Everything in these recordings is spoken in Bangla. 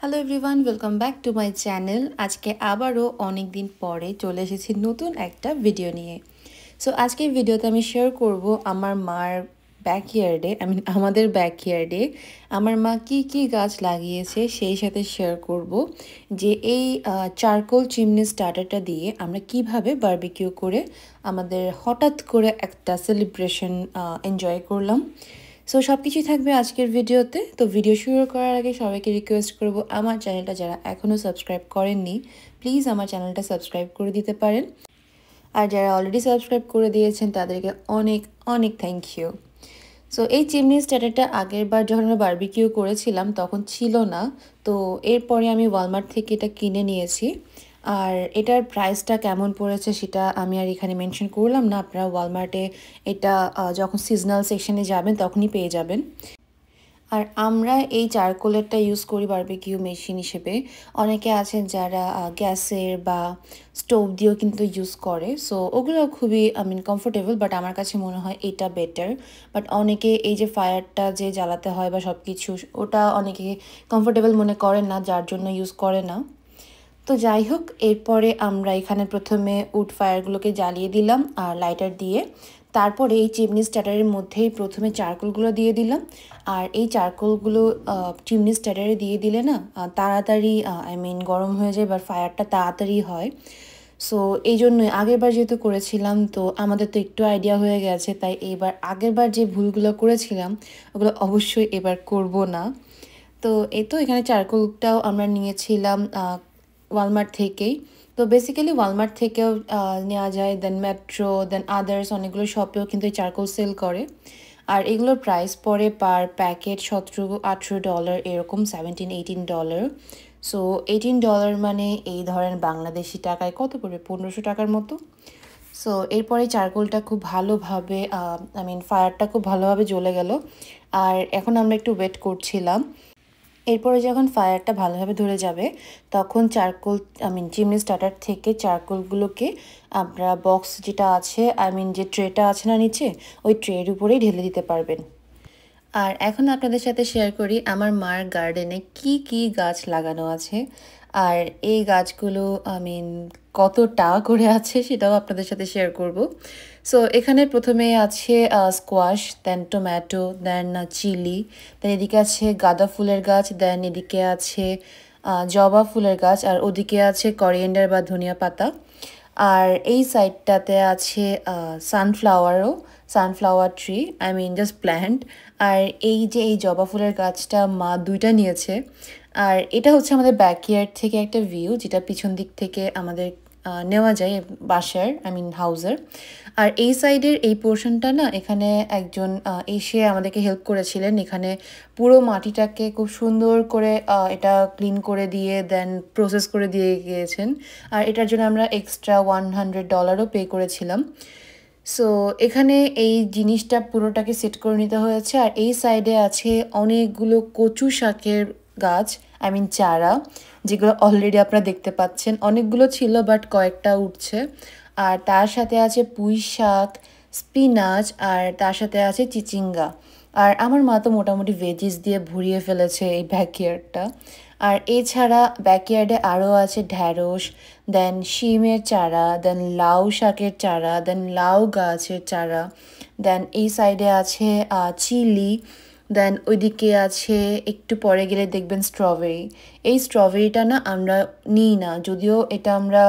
Hello everyone, welcome back to my channel. আজকে আবারও অনেক দিন পরে চলে এসেছি নতুন একটা ভিডিও নিয়ে। সো আজকের ভিডিওতে আমি শেয়ার করব আমার মার ব্যাকইয়ার্ডে, আমাদের ব্যাকইয়ার্ডে আমার মা কি কি গাছ লাগিয়েছে সেই সাথে শেয়ার করব যে এই চারকোল চিমনি স্টার্টারটা দিয়ে আমরা কিভাবে বারবিকিউ করে আমাদের হঠাৎ করে একটা সেলিব্রেশন এনজয় করলাম। সো সব কিছুই থাকবে আজকের ভিডিওতে। তো ভিডিও শুরু করার আগে সবাইকে রিকোয়েস্ট করব, আমার চ্যানেলটা যারা এখনও সাবস্ক্রাইব করেননি প্লিজ আমার চ্যানেলটা সাবস্ক্রাইব করে দিতে পারেন, আর যারা অলরেডি সাবস্ক্রাইব করে দিয়েছেন তাদেরকে অনেক অনেক থ্যাংক ইউ। সো এই চিমনি স্টার্টারটা আগের বার যখন আমরা বারবিকিউ করেছিলাম তখন ছিল না, তো এরপরে আমি ওয়ালমার্ট থেকে এটা কিনে নিয়েছি। আর এটার প্রাইসটা কেমন পড়েছে সেটা আমি আর এখানে মেনশন করলাম না, আপনারা ওয়ালমার্টে এটা যখন সিজনাল সেকশনে যাবেন তখনই পেয়ে যাবেন। আর আমরা এই চারকোলেরটা ইউজ করি বারবিকিউ মেশিন হিসেবে। অনেকে আছেন যারা গ্যাসের বা স্টোভ দিয়েও কিন্তু ইউজ করে, সো ওগুলো খুবই কমফোর্টেবল, বাট আমার কাছে মনে হয় এটা বেটার। বাট অনেকে এই যে ফায়ারটা যে জ্বালাতে হয় বা সব কিছু, ওটা অনেকে কমফোর্টেবল মনে করেন না, যার জন্য ইউজ করে না। তো যাই হোক, এরপরে আমরা এখানে প্রথমে উড ফায়ারগুলোকে জ্বালিয়ে দিলাম আর লাইটার দিয়ে। তারপরে এই চিমনি স্টার্টারের মধ্যেই প্রথমে চারকোলগুলো দিয়ে দিলাম। আর এই চারকোলগুলো চিমনি স্টার্টারে দিয়ে দিলে না তাড়াতাড়ি গরম হয়ে যায় বা ফায়ারটা তাড়াতাড়ি হয়। সো এই জন্যই আগেরবার যেহেতু করেছিলাম তো আমাদের তো একটু আইডিয়া হয়ে গেছে, তাই এবার আগেরবার যে ভুলগুলো করেছিলাম ওগুলো অবশ্যই এবার করব না। তো এই তো এখানে চারকোলটাও আমরা নিয়েছিলাম ওয়ালমার্ট থেকেই। তো বেসিক্যালি ওয়ালমার্ট থেকেও নেওয়া যায়, দেন মেট্রো, দেন আদার্স অনেকগুলো শপেও কিন্তু এই চারকোল সেল করে। আর এগুলোর প্রাইস পড়ে পার প্যাকেট $17-18 এরকম, $17-18। সো $18 মানে এই ধরেন বাংলাদেশি টাকায় কত পড়বে, 1500 টাকার মতো। সো এরপরে চারকোলটা খুব ভালোভাবে ফায়ারটা খুব ভালোভাবে জ্বলে গেল। আর এখন আমরা একটু ওয়েট করছিলাম। এরপরে যখন ফায়ারটা ভালোভাবে ধরে যাবে তখন চারকোল চিমনি স্টার্টার থেকে চারকোলগুলোকে আমরা বক্স যেটা আছে যে ট্রেটা আছে না নিচে, ওই ট্রের উপরেই ঢেলে দিতে পারবেন। আর এখন আপনাদের সাথে শেয়ার করি আমার মার গার্ডেনে কি কি গাছ লাগানো আছে। আর এই গাছগুলো কতটা করে আছে সেটাও আপনাদের সাথে শেয়ার করব। সো এখানে প্রথমে আছে স্কোয়াশ, দেন টমেটো, দেন চিলি, দেন এদিকে আছে গাঁদা ফুলের গাছ, দেন এদিকে আছে জবা ফুলের গাছ, আর ওদিকে আছে করিয়েন্ডার বা ধনিয়া পাতা। আর এই সাইডটাতে আছে সানফ্লাওয়ার ট্রি, জাস্ট প্ল্যান্ট। আর এই যে এই জবা ফুলের গাছটা মা দুইটা নিয়েছে। আর এটা হচ্ছে আমাদের ব্যাকইয়ার্ড থেকে একটা ভিউ, যেটা পিছন দিক থেকে আমাদের নেওয়া যায় বাসার হাউসের। আর এই সাইডের এই পোর্শনটা না, এখানে একজন এসে আমাদেরকে হেল্প করেছিলেন। এখানে পুরো মাটিটাকে খুব সুন্দর করে এটা ক্লিন করে দিয়ে দেন প্রসেস করে দিয়ে গিয়েছেন। আর এটার জন্য আমরা এক্সট্রা $100ও পে করেছিলাম। সো এখানে এই জিনিসটা পুরোটাকে সেট করে নিতে হয়েছে। আর এই সাইডে আছে অনেকগুলো কচু শাকের গাছ, চারা, যেগুলো অলরেডি আপনারা দেখতে পাচ্ছেন। অনেকগুলো ছিল বাট কয়েকটা উঠছে। আর তার সাথে আছে পুঁই শাক, স্পিনাচ, আর তার সাথে আছে চিচিঙ্গা। আর আমার মা তো মোটামুটি ভেজিস দিয়ে ভরিয়ে ফেলেছে এই ব্যাকইয়ার্ডটা। আর এছাড়া ব্যাকইয়ার্ডে আরও আছে ঢ্যাঁড়স, দেন শিমের চারা, দেন লাউ শাকের চারা, দেন লাউ গাছের চারা, দেন এই সাইডে আছে চিলি, দেন ওইদিকে আছে একটু পরে গেলে দেখবেন স্ট্রবেরি। এই স্ট্রবেরিটা না আমরা নিই না, যদিও এটা আমরা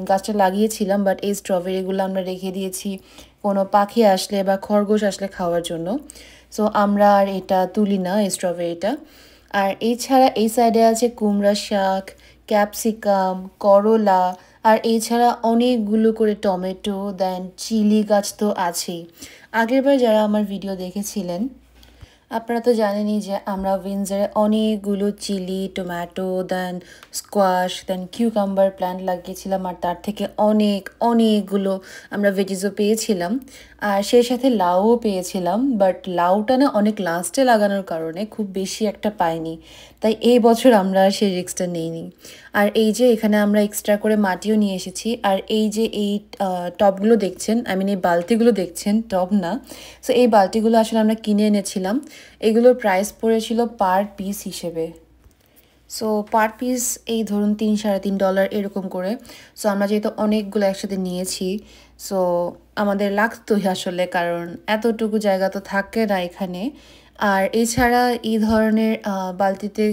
গাছটা লাগিয়েছিলাম, বাট এই স্ট্রবেরিগুলো আমরা রেখে দিয়েছি কোনো পাখি আসলে বা খরগোশ আসলে খাওয়ার জন্য। সো আমরা আর এটা তুলি না এই স্ট্রবেরিটা। আর এছাড়া এই সাইডে আছে কুমড়া শাক, ক্যাপসিকাম, করলা, আর এছাড়া অনেকগুলো করে টমেটো, দেন চিলি গাছ তো আছেই। আগেরবার যারা আমার ভিডিও দেখেছিলেন আপনারা তো জানেনই যে আমরা উইন্ডসরে অনেকগুলো চিলি, টমেটো, দেন স্কোয়াশ, দেন কিউকাম্বার প্ল্যান্ট লাগিয়েছিলাম। আর তার থেকে অনেকগুলো আমরা ভেজিসও পেয়েছিলাম। আর সেই সাথে লাউও পেয়েছিলাম, বাট লাউটা না অনেক লাস্টে লাগানোর কারণে খুব বেশি একটা পাইনি, তাই এই বছর আমরা সেই রিস্কটা নিইনি। আর এই যে এখানে আমরা এক্সট্রা করে মাটিও নিয়ে এসেছি। আর এই যে এই টবগুলো দেখছেন, এই বালতিগুলো দেখছেন, টব না। সো এই বালতিগুলো আসলে আমরা কিনে এনেছিলাম। এগুলোর প্রাইস পড়েছিল পার পিস হিসেবে। সো পার পিস এই ধরুন $3-3.5 এরকম করে। সো আমরা যেহেতু অনেকগুলো একসাথে নিয়েছি, সো আমাদের লাগতোই আসলে, কারণ এতটুকু জায়গা তো থাকে না এখানে। আর এছাড়া এই ধরনের বালতিতে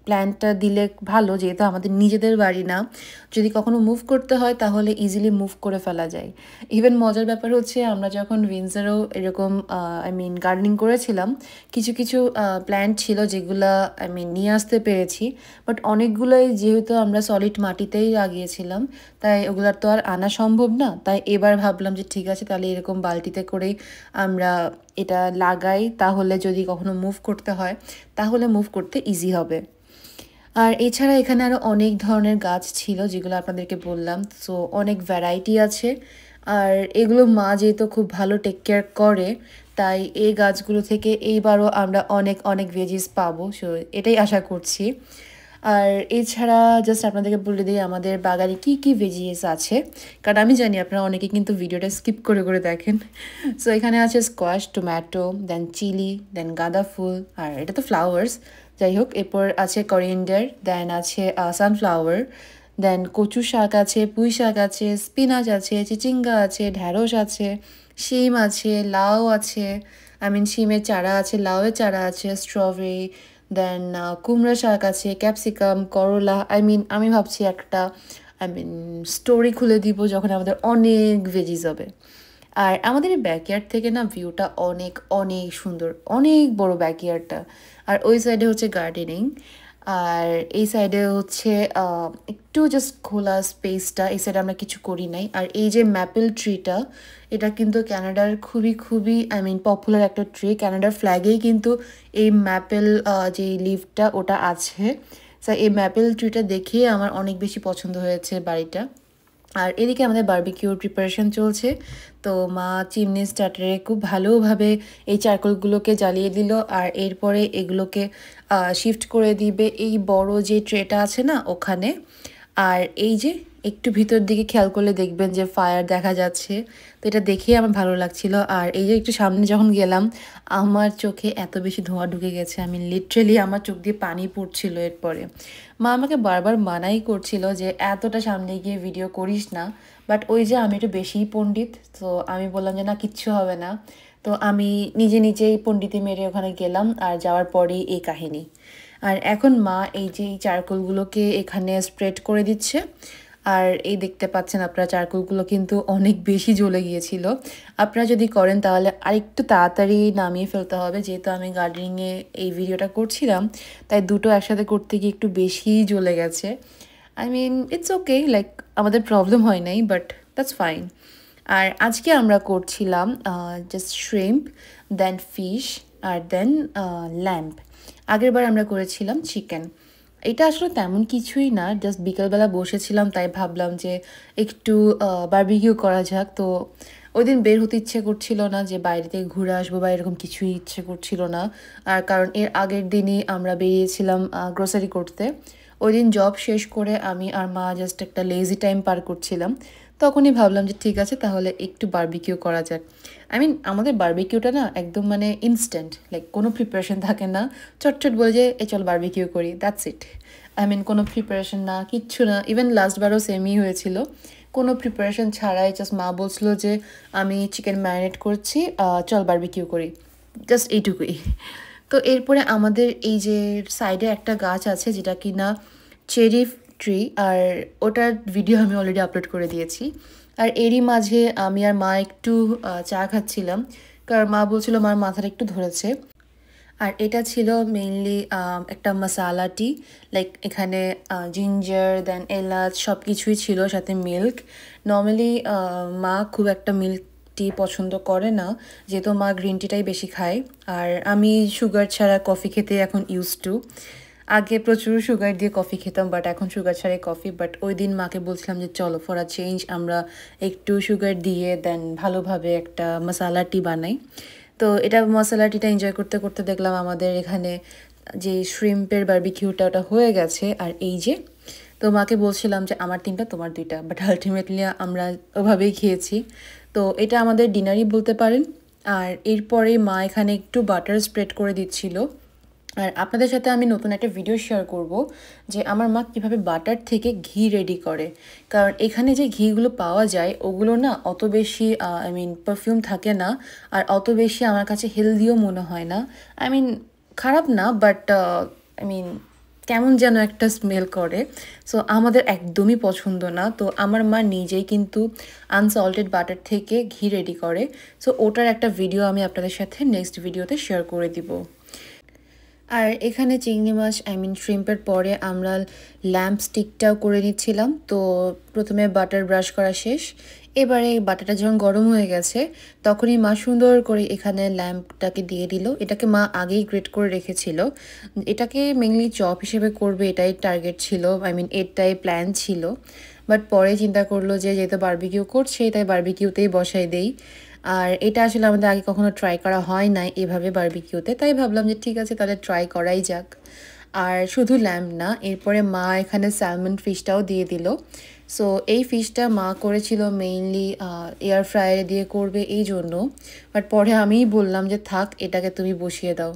প্ল্যান্টটা দিলে ভালো, যেহেতু আমাদের নিজেদের বাড়ি না। যদি কখনো মুভ করতে হয় তাহলে ইজিলি মুভ করে ফেলা যায়। ইভেন মজার ব্যাপার হচ্ছে, আমরা যখন উইন্ডসরেও এরকম গার্ডেনিং করেছিলাম, কিছু কিছু প্ল্যান্ট ছিল যেগুলা নিয়ে আসতে পেরেছি, বাট অনেকগুলোই যেহেতু আমরা সলিড মাটিতেই লাগিয়েছিলাম, তাই ওগুলার তো আর আনা সম্ভব না। তাই এবার ভাবলাম যে ঠিক আছে, তাহলে এরকম বালতিতে করেই আমরা এটা লাগাই, তাহলে যদি কখনো মুভ করতে হয় তাহলে মুভ করতে ইজি হবে। আর এছাড়া এখানে আরও অনেক ধরনের গাছ ছিল যেগুলো আপনাদেরকে বললাম। সো অনেক ভ্যারাইটি আছে, আর এগুলো মা যেহেতু খুব ভালো টেক কেয়ার করে, তাই এই গাছগুলো থেকে এইবারও আমরা অনেক অনেক ভেজিস পাবো। সো এটাই আশা করছি। আর এছাড়া জাস্ট আপনাদেরকে বলে দিই আমাদের বাগানে কি কি ভেজিস আছে, কারণ আমি জানি আপনারা অনেকে কিন্তু ভিডিওটা স্কিপ করে করে দেখেন। সো এখানে আছে স্কোয়াশ, টমেটো, দেন চিলি, দেন গাঁদা ফুল, আর এটা তো ফ্লাওয়ার্স, যাই হোক। এরপর আছে করিয়েন্ডার, দেন আছে সানফ্লাওয়ার, দেন কচু শাক আছে, পুঁই শাক আছে, স্পিনাচ আছে, চিচিঙ্গা আছে, ঢ্যাঁড়স আছে, শিম আছে, লাউ আছে, শিমের চারা আছে, লাউয়ের চারা আছে, স্ট্রবেরি, দেন কুমড়া শাক আছে, ক্যাপসিকাম, করলা। আমি ভাবছি একটা স্টোরি খুলে দিব যখন আমাদের অনেক ভেজিস হবে। আর আমাদের এই ব্যাকইয়ার্ড থেকে না ভিউটা অনেক অনেক সুন্দর, অনেক বড় ব্যাকইয়ার্ডটা। আর ওই সাইডে হচ্ছে গার্ডেনিং, আর এই সাইডে হচ্ছে একটু জাস্ট খোলা স্পেসটা। এই সাইডে আমরা কিছু করি নাই। আর এই যে ম্যাপেল ট্রিটা, এটা কিন্তু ক্যানাডার খুবই খুবই পপুলার একটা ট্রি। ক্যানাডার ফ্ল্যাগেই কিন্তু এই ম্যাপেল যে লিভটা ওটা আছে। সো এই ম্যাপেল ট্রিটা দেখে আমার অনেক বেশি পছন্দ হয়েছে বাড়িটা। আর এদিকে আমাদের বারবিকিউর প্রিপারেশন চলছে। তো মা চিমনি স্টার্টারে খুব ভালোভাবে এই চারকোলগুলোকে জ্বালিয়ে দিল, আর এরপরে এগুলোকে শিফট করে দিবে এই বড় যে ট্রেটা আছে না ওখানে। আর এই যে একটু ভিতর দিকে খেয়াল করলে দেখবেন যে ফায়ার দেখা যাচ্ছে, তো এটা দেখেই আমার ভালো লাগছিল। আর এই যে একটু সামনে যখন গেলাম, আমার চোখে এত বেশি ধোঁয়া ঢুকে গেছে, লিটারেলি আমার চোখ দিয়ে পানি পড়ছিল। এরপরে মা আমাকে বারবার মানাই করছিল যে এতটা সামনে গিয়ে ভিডিও করিস না, বাট ওই যে আমি একটু বেশিই পণ্ডিত, তো আমি বললাম যে না, কিচ্ছু হবে না। তো আমি নিজে নিজেই পণ্ডিতি মেরে ওখানে গেলাম, আর যাওয়ার পরেই এই কাহিনী। আর এখন মা এই যে এই চারকোলগুলোকে এখানে স্প্রেড করে দিচ্ছে। আর এই দেখতে পাচ্ছেন আপনারা, চারকোলগুলো কিন্তু অনেক বেশি জ্বলে গিয়েছিল। আপনারা যদি করেন তাহলে আরেকটু তাড়াতাড়ি নামিয়ে ফেলতে হবে, যেহেতু আমি গার্ডেনিংয়ে এই ভিডিওটা করছিলাম, তাই দুটো একসাথে করতে গিয়ে একটু বেশিই জ্বলে গেছে। ইটস ওকে, লাইক আমাদের প্রবলেম হয় নাই, বাট দ্যাটস ফাইন। আর আজকে আমরা করছিলাম জাস্ট শ্রিম্প, দেন ফিশ, আর দেন ল্যাম্প। আগের বার আমরা করেছিলাম চিকেন। এটা আসলে তেমন কিছুই না, জাস্ট বিকালবেলা বসেছিলাম, তাই ভাবলাম যে একটু বারবিকিউ করা যাক। তো ওই দিন বের হতে ইচ্ছে করছিল না, যে বাইরে থেকে ঘুরে আসবো বা এরকম কিছুই ইচ্ছে করছিল না। আর কারণ এর আগের দিনই আমরা বেরিয়েছিলাম গ্রোসারি করতে। ওই দিন জব শেষ করে আমি আর মা জাস্ট একটা লেজি টাইম পার করছিলাম, তখনই ভাবলাম যে ঠিক আছে, তাহলে একটু বারবিকিউ করা যাক। আমাদের বারবিকিউটা না একদম ইনস্ট্যান্ট, লাইক কোনো প্রিপারেশন থাকে না, চটচট বলে যে এ চল বারবিকিউ করি, দ্যাটস ইট। কোনো প্রিপারেশন না, কিচ্ছু না। ইভেন লাস্টবারও সেমই হয়েছিল, কোনো প্রিপারেশন ছাড়াই জাস্ট মা বলছিল যে আমি চিকেন ম্যারিনেট করছি, চল বারবিকিউ করি, জাস্ট এইটুকুই। তো এরপরে আমাদের এই যে সাইডে একটা গাছ আছে যেটা কিনা চেরি ট্রি, আর ওটার ভিডিও আমি অলরেডি আপলোড করে দিয়েছি। আর এরই মাঝে আমি আর মা একটু চা খাচ্ছিলাম, কারণ মা বলছিল মার মাথাটা একটু ধরেছে। আর এটা ছিল মেইনলি একটা মশালা টি, লাইক এখানে জিঞ্জার, দেন এলাচ সব কিছুই ছিল, সাথে মিল্ক। নর্মালি মা খুব একটা মিল্ক টি পছন্দ করে না, যেহেতু মা গ্রিন টিটাই বেশি খায়। আর আমি সুগার ছাড়া কফি খেতে এখন ইউজ টু। আগে প্রচুর সুগার দিয়ে কফি খেতাম, বাট এখন সুগার ছাড়াই কফি। বাট ওই দিন মাকে বলছিলাম যে চলো ফর আ চেঞ্জ আমরা একটু সুগার দিয়ে দেন ভালোভাবে একটা মশালা টি বানাই। তো এটা মশলা টিটা এনজয় করতে করতে দেখলাম আমাদের এখানে যে শ্রিম্পের বারবিকিউটা ওটা হয়ে গেছে। আর এই যে, তো মাকে বলছিলাম যে আমার 3টা তোমার 2টা, বাট আলটিমেটলি আমরা ওভাবেই খেয়েছি। তো এটা আমাদের ডিনারই বলতে পারেন। আর এরপরে মা এখানে একটু বাটার স্প্রেড করে দিচ্ছিল, আর আপনাদের সাথে আমি নতুন একটা ভিডিও শেয়ার করব যে আমার মা কীভাবে বাটার থেকে ঘি রেডি করে। কারণ এখানে যে ঘিগুলো পাওয়া যায় ওগুলো না অত বেশি পারফিউম থাকে না, আর অত বেশি আমার কাছে হেলদিও মনে হয় না। খারাপ না, বাট কেমন যেন একটা স্মেল করে। সো আমাদের একদমই পছন্দ না। তো আমার মা নিজেই কিন্তু আনসল্টেড বাটার থেকে ঘি রেডি করে। সো ওটার একটা ভিডিও আমি আপনাদের সাথে নেক্সট ভিডিওতে শেয়ার করে দিব। আর এখানে চিংড়ি মাছ শ্রিম্পের পরে আমরা ল্যাম্প স্টিকটাও করে নিচ্ছিলাম। তো প্রথমে বাটার ব্রাশ করা শেষ, এবারে বাটারটা যখন গরম হয়ে গেছে তখনই মা সুন্দর করে এখানে ল্যাম্পটাকে দিয়ে দিল। এটাকে মা আগেই গ্রেট করে রেখেছিল। এটাকে মেনলি চপ হিসেবে করবে এটাই টার্গেট ছিল, এটাই প্ল্যান ছিল। বাট পরে চিন্তা করলো যে যেহেতু বারবিকিউ করছে তাই বারবিকিউতেই বসাই দেই। আর এটা আসলে আমাদের আগে কখনো ট্রাই করা হয় নাই এভাবে বারবিকিউতে, তাই ভাবলাম যে ঠিক আছে তাহলে ট্রাই করাই যাক। আর শুধু ল্যাম্প না, এরপরে মা এখানে স্যালমন ফিশটাও দিয়ে দিল। সো এই ফিশটা মা করেছিল মেইনলি এয়ার ফ্রায়ারে দিয়ে করবে এই জন্য, বাট পরে আমিই বললাম যে থাক এটাকে তুমি বসিয়ে দাও।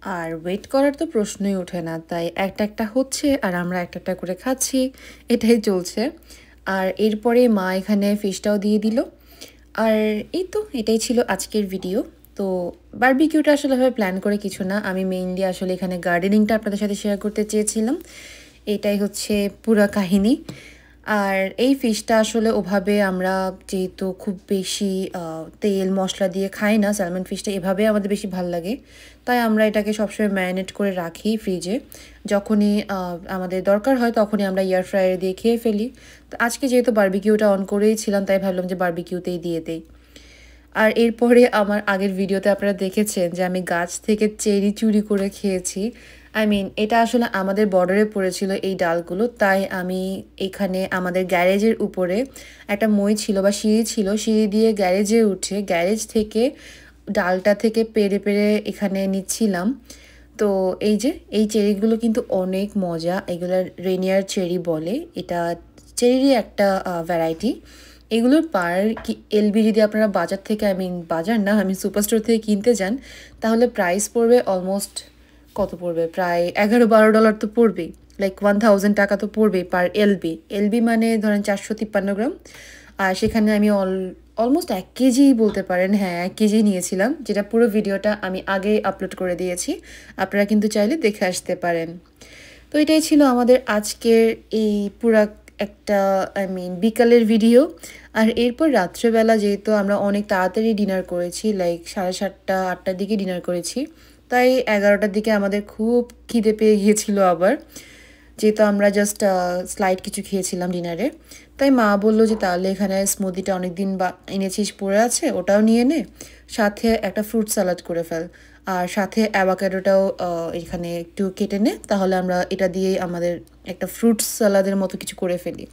আর ওয়েট করার তো প্রশ্নই ওঠে না, তাই একটা একটা হচ্ছে আর আমরা একটা একটা করে খাচ্ছি, এটাই চলছে। আর এরপরে মা এখানে ফিশটাও দিয়ে দিল। আর এই তো এটাই ছিল আজকের ভিডিও। তো বারবিকিউটা আসলে ভাবে প্ল্যান করে কিছু না, আমি মেইনলি আসলে এখানে গার্ডেনিংটা আপনাদের সাথে শেয়ার করতে চেয়েছিলাম। এটাই হচ্ছে পুরা কাহিনী। আর এই ফিশটা আসলে ওভাবে আমরা যেহেতু খুব বেশি তেল মশলা দিয়ে খাই না, স্যালমন ফিশটা এভাবে আমাদের বেশি ভাল লাগে, তাই আমরা এটাকে সবসময় ম্যারিনেট করে রাখি ফ্রিজে। যখনই আমাদের দরকার হয় তখনই আমরা এয়ার ফ্রায়ারে দিয়ে খেয়ে ফেলি। তো আজকে যেহেতু বারবিকিউটা অন করেই ছিলাম তাই ভাবলাম যে বারবিকিউতেই দিয়ে দেই। আর এরপরে আমার আগের ভিডিওতে আপনারা দেখেছেন যে আমি গাছ থেকে চেরি চুরি করে খেয়েছি। এটা আসলে আমাদের বর্ডারে পড়েছিল এই ডালগুলো, তাই আমি এখানে আমাদের গ্যারেজের উপরে একটা মই ছিল বা সিঁড়ি ছিল, সিঁড়ি দিয়ে গ্যারেজে উঠে গ্যারেজ থেকে ডালটা থেকে পেরে পেরে এখানে নিচ্ছিলাম। তো এই যে এই চেরিগুলো কিন্তু অনেক মজা, এগুলো রেনিয়ার চেরি বলে, এটা চেরিরই একটা ভ্যারাইটি। এগুলোর পার কি এলবি যদি আপনারা বাজার থেকে বাজার না সুপার স্টোর থেকে কিনতে যান তাহলে প্রাইস পড়বে অলমোস্ট কত পড়বে, প্রায় $11-12 তো পড়বেই, লাইক 1000 টাকা তো পড়বেই পার এলবি। এলবি মানে ধরেন 453 গ্রাম। আর সেখানে আমি অলমোস্ট 1 কেজি বলতে পারেন, হ্যাঁ 1 কেজি নিয়েছিলাম, যেটা পুরো ভিডিওটা আমি আগে আপলোড করে দিয়েছি, আপনারা কিন্তু চাইলে দেখে আসতে পারেন। তো এটাই ছিল আমাদের আজকের এই পুরা একটা বিকালের ভিডিও। আর এরপর রাত্রেবেলা যেহেতু আমরা অনেক তাড়াতাড়ি ডিনার করেছি, লাইক 7:30-8টার দিকে ডিনার করেছি, তাই 11টার দিকে আমাদের খুব খিদে পেয়ে গিয়েছিল আবার, যেহেতু আমরা জাস্ট স্লাইড কিছু খেয়েছিলাম ডিনারে। তাই মা বললো যে তাহলে এখানে স্মুদিটা অনেকদিন এনেছিস পড়ে আছে ওটাও নিয়ে নে, সাথে একটা ফ্রুট স্যালাড করে ফেল, আর সাথে অ্যাভোকাডোটাও এখানে একটু কেটে নে, তাহলে আমরা এটা দিয়ে আমাদের একটা ফ্রুট স্যালাদের মতো কিছু করে ফেলি,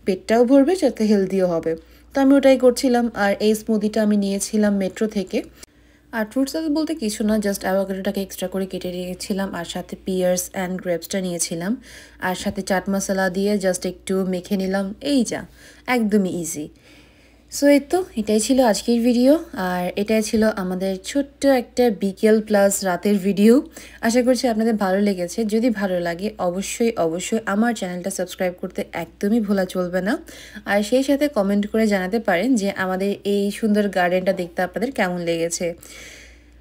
পেটটাও ভরবে সাথে হেলদিও হবে। তো আমি ওটাই করছিলাম। আর এই স্মুদিটা আমি নিয়েছিলাম মেট্রো থেকে। আর ফ্রুট স্যালাড বলতে কিছু না, জাস্ট অ্যাভোকাডোটাকে এক্সট্রা করে কেটে রেখেছিলাম, আর সাথে পিয়ার্স অ্যান্ড গ্রেপসটা নিয়েছিলাম, আর সাথে চাট মশলা দিয়ে জাস্ট একটু মেখে নিলাম, এই যা, একদমই ইজি। সো এই তো এটাই ছিল আজকের ভিডিও, আর এটাই ছিল আমাদের ছোট্ট একটা বিকেল প্লাস রাতের ভিডিও। আশা করছি আপনাদের ভালো লেগেছে। যদি ভালো লাগে অবশ্যই অবশ্যই আমার চ্যানেলটা সাবস্ক্রাইব করতে একদমই ভোলা চলবে না, আর সেই সাথে কমেন্ট করে জানাতে পারেন যে আমাদের এই সুন্দর গার্ডেনটা দেখতে আপনাদের কেমন লেগেছে।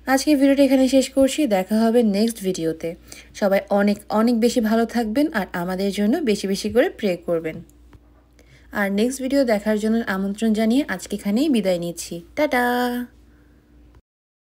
আজকে ভিডিওটা এখানে শেষ করছি, দেখা হবে নেক্সট ভিডিওতে। সবাই অনেক অনেক বেশি ভালো থাকবেন আর আমাদের জন্য বেশি বেশি করে প্রে করবেন। আর নেক্সট ভিডিও দেখার জন্য আমন্ত্রণ জানিয়ে আজকে এখানেই বিদায় নিচ্ছি। টাটা।